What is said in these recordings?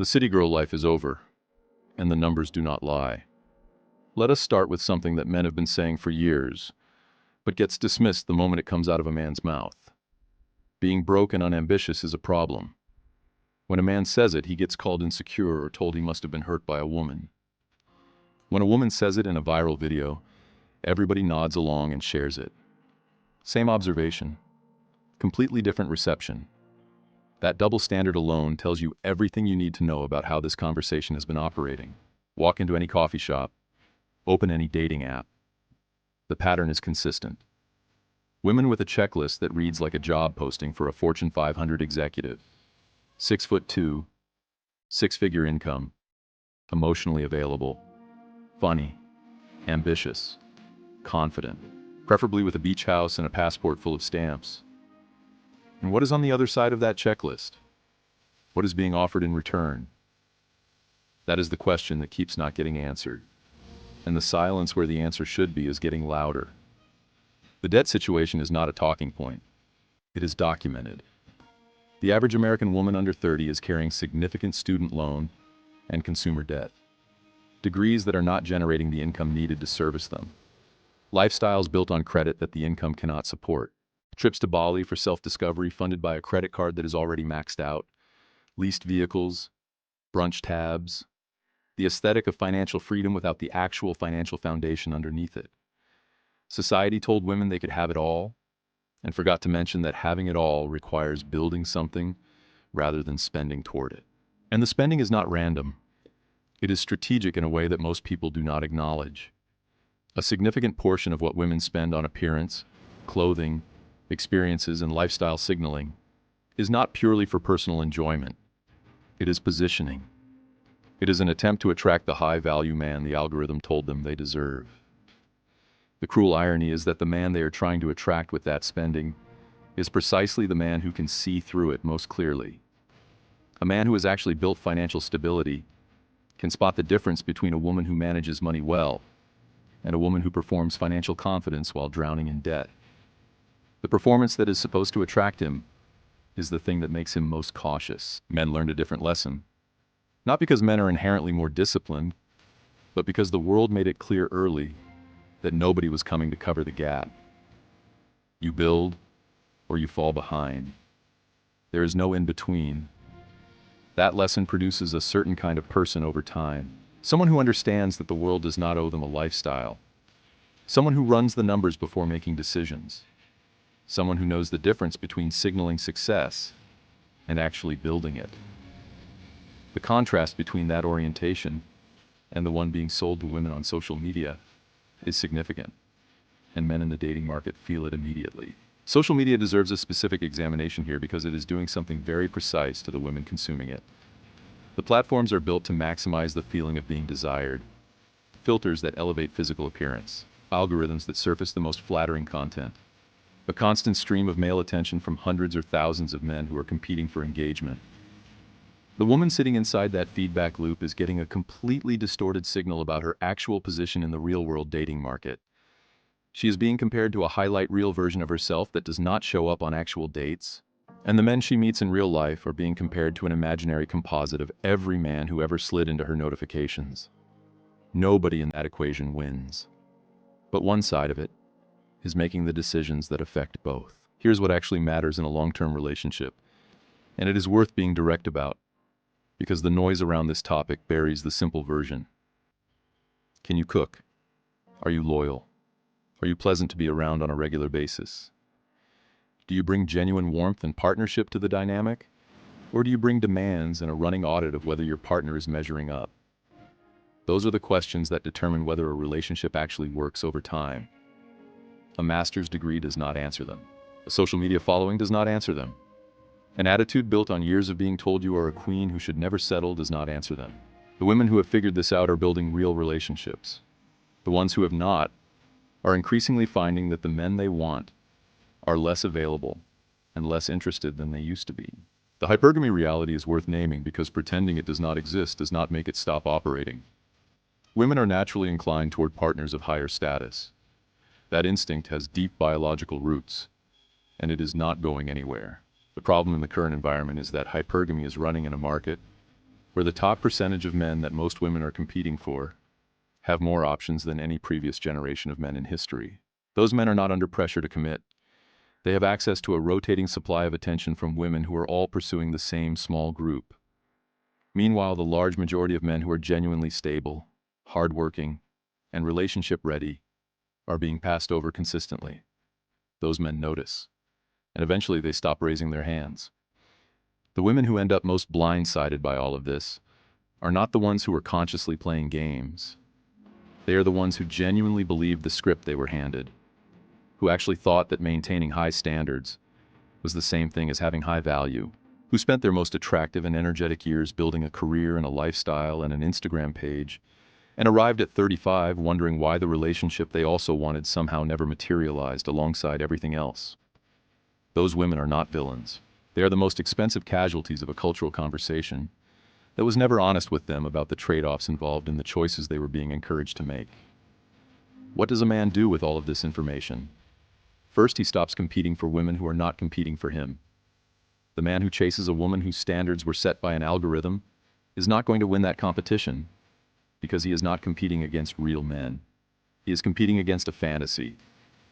The city girl life is over, and the numbers do not lie. Let us start with something that men have been saying for years, but gets dismissed the moment it comes out of a man's mouth. Being broke and unambitious is a problem. When a man says it, he gets called insecure or told he must have been hurt by a woman. When a woman says it in a viral video, everybody nods along and shares it. Same observation, completely different reception. That double standard alone tells you everything you need to know about how this conversation has been operating. Walk into any coffee shop, open any dating app. The pattern is consistent. Women with a checklist that reads like a job posting for a Fortune 500 executive. 6'2", six-figure income, emotionally available, funny, ambitious, confident, preferably with a beach house and a passport full of stamps. And what is on the other side of that checklist? What is being offered in return? That is the question that keeps not getting answered. And the silence where the answer should be is getting louder. The debt situation is not a talking point. It is documented. The average American woman under 30 is carrying significant student loan and consumer debt. Degrees that are not generating the income needed to service them. Lifestyles built on credit that the income cannot support. Trips to Bali for self-discovery funded by a credit card that is already maxed out. Leased vehicles, brunch tabs. The aesthetic of financial freedom without the actual financial foundation underneath it. Society told women they could have it all, and forgot to mention that having it all requires building something rather than spending toward it. And the spending is not random. It is strategic in a way that most people do not acknowledge. A significant portion of what women spend on appearance, clothing, experiences, and lifestyle signaling is not purely for personal enjoyment. It is positioning. It is an attempt to attract the high-value man the algorithm told them they deserve. The cruel irony is that the man they are trying to attract with that spending is precisely the man who can see through it most clearly. A man who has actually built financial stability can spot the difference between a woman who manages money well and a woman who performs financial confidence while drowning in debt. The performance that is supposed to attract him is the thing that makes him most cautious. Men learned a different lesson. Not because men are inherently more disciplined, but because the world made it clear early that nobody was coming to cover the gap. You build, or you fall behind. There is no in-between. That lesson produces a certain kind of person over time. Someone who understands that the world does not owe them a lifestyle. Someone who runs the numbers before making decisions. Someone who knows the difference between signaling success and actually building it. The contrast between that orientation and the one being sold to women on social media is significant, and men in the dating market feel it immediately. Social media deserves a specific examination here because it is doing something very precise to the women consuming it. The platforms are built to maximize the feeling of being desired, filters that elevate physical appearance, algorithms that surface the most flattering content, a constant stream of male attention from hundreds or thousands of men who are competing for engagement. The woman sitting inside that feedback loop is getting a completely distorted signal about her actual position in the real-world dating market. She is being compared to a highlight reel version of herself that does not show up on actual dates. And the men she meets in real life are being compared to an imaginary composite of every man who ever slid into her notifications. Nobody in that equation wins. But one side of it is making the decisions that affect both. Here's what actually matters in a long-term relationship, and it is worth being direct about, because the noise around this topic buries the simple version. Can you cook? Are you loyal? Are you pleasant to be around on a regular basis? Do you bring genuine warmth and partnership to the dynamic? Or do you bring demands and a running audit of whether your partner is measuring up? Those are the questions that determine whether a relationship actually works over time. A master's degree does not answer them. A social media following does not answer them. An attitude built on years of being told you are a queen who should never settle does not answer them. The women who have figured this out are building real relationships. The ones who have not are increasingly finding that the men they want are less available and less interested than they used to be. The hypergamy reality is worth naming because pretending it does not exist does not make it stop operating. Women are naturally inclined toward partners of higher status. That instinct has deep biological roots, and it is not going anywhere. The problem in the current environment is that hypergamy is running in a market where the top percentage of men that most women are competing for have more options than any previous generation of men in history. Those men are not under pressure to commit. They have access to a rotating supply of attention from women who are all pursuing the same small group. Meanwhile, the large majority of men who are genuinely stable, hardworking, and relationship-ready are being passed over consistently. Those men notice, and eventually they stop raising their hands. The women who end up most blindsided by all of this are not the ones who are consciously playing games. They are the ones who genuinely believed the script they were handed, who actually thought that maintaining high standards was the same thing as having high value, who spent their most attractive and energetic years building a career and a lifestyle and an Instagram page, and arrived at 35 wondering why the relationship they also wanted somehow never materialized alongside everything else. Those women are not villains. They are the most expensive casualties of a cultural conversation that was never honest with them about the trade-offs involved in the choices they were being encouraged to make. What does a man do with all of this information? First, he stops competing for women who are not competing for him. The man who chases a woman whose standards were set by an algorithm is not going to win that competition because he is not competing against real men. He is competing against a fantasy.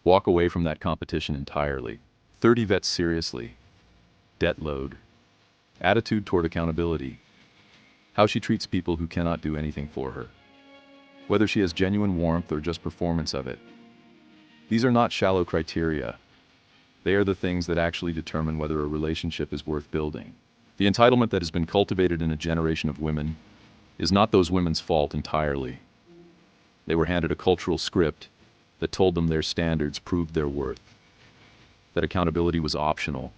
Walk away from that competition entirely. 30 vets seriously. Debt load. Attitude toward accountability. How she treats people who cannot do anything for her. Whether she has genuine warmth or just performance of it. These are not shallow criteria. They are the things that actually determine whether a relationship is worth building. The entitlement that has been cultivated in a generation of women is not those women's fault entirely. They were handed a cultural script that told them their standards proved their worth, that accountability was optional,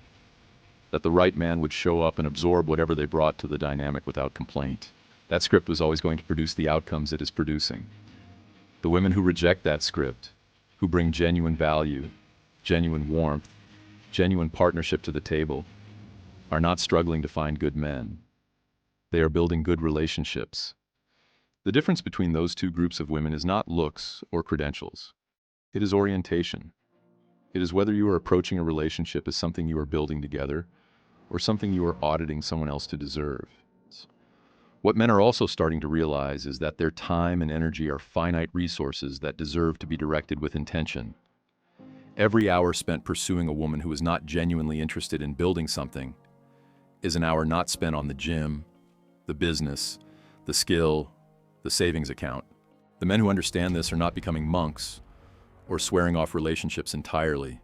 that the right man would show up and absorb whatever they brought to the dynamic without complaint. That script was always going to produce the outcomes it is producing. The women who reject that script, who bring genuine value, genuine warmth, genuine partnership to the table, are not struggling to find good men. They are building good relationships. The difference between those two groups of women is not looks or credentials. It is orientation. It is whether you are approaching a relationship as something you are building together or something you are auditing someone else to deserve. What men are also starting to realize is that their time and energy are finite resources that deserve to be directed with intention. Every hour spent pursuing a woman who is not genuinely interested in building something is an hour not spent on the gym, the business, the skill, the savings account. The men who understand this are not becoming monks or swearing off relationships entirely.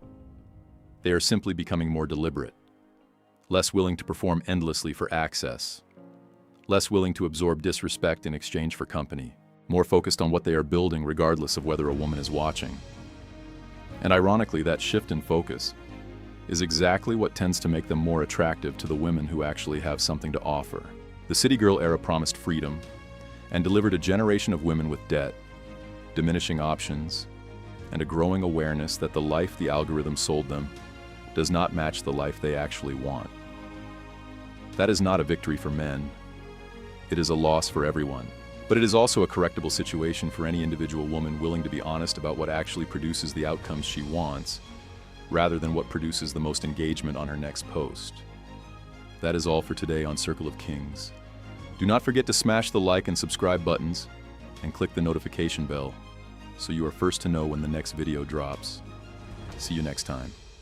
They are simply becoming more deliberate, less willing to perform endlessly for access, less willing to absorb disrespect in exchange for company, more focused on what they are building regardless of whether a woman is watching. And ironically, that shift in focus is exactly what tends to make them more attractive to the women who actually have something to offer. The City Girl era promised freedom and delivered a generation of women with debt, diminishing options, and a growing awareness that the life the algorithm sold them does not match the life they actually want. That is not a victory for men. It is a loss for everyone. But it is also a correctable situation for any individual woman willing to be honest about what actually produces the outcomes she wants, rather than what produces the most engagement on her next post. That is all for today on Circle of Kings. Do not forget to smash the like and subscribe buttons and click the notification bell so you are first to know when the next video drops. See you next time.